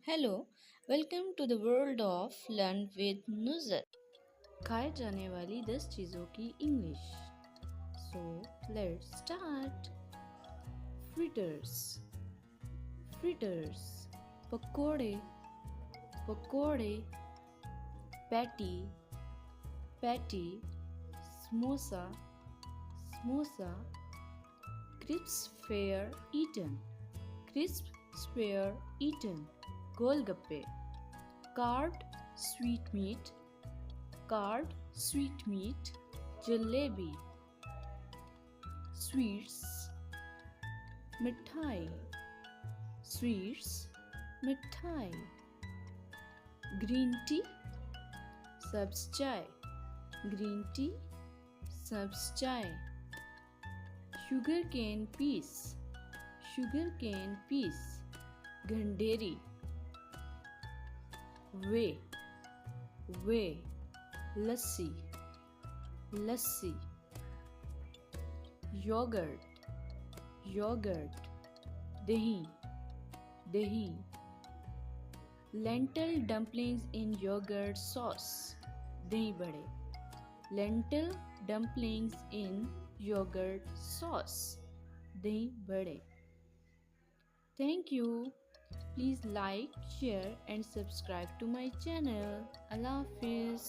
Hello, welcome to the world of Learn with Nuzhat. खाए जाने वाली 10 चीज़ों की English. So let's start. Fritters, fritters. पकोड़े, पकोड़े. Patty, patty. Samosa, samosa. Crisps were eaten, crisps were eaten. Golgapay, carved sweetmeat, carved sweetmeat. Jaleebi, sweets. Mathai, sweets. Mathai. Green tea, sabz chai, green tea. Sabz chai. Sugarcane piece, sugarcane piece. Ganderi. Whey, whey. Lassi, lassi. Yoghurt, yogurt. Dahi, dahi. Lentil dumplings in yogurt sauce. Dahibary. Lentil dumplings in yogurt sauce. Dahibary. Thank you. Please like, share and subscribe to my channel. Allah Hafiz.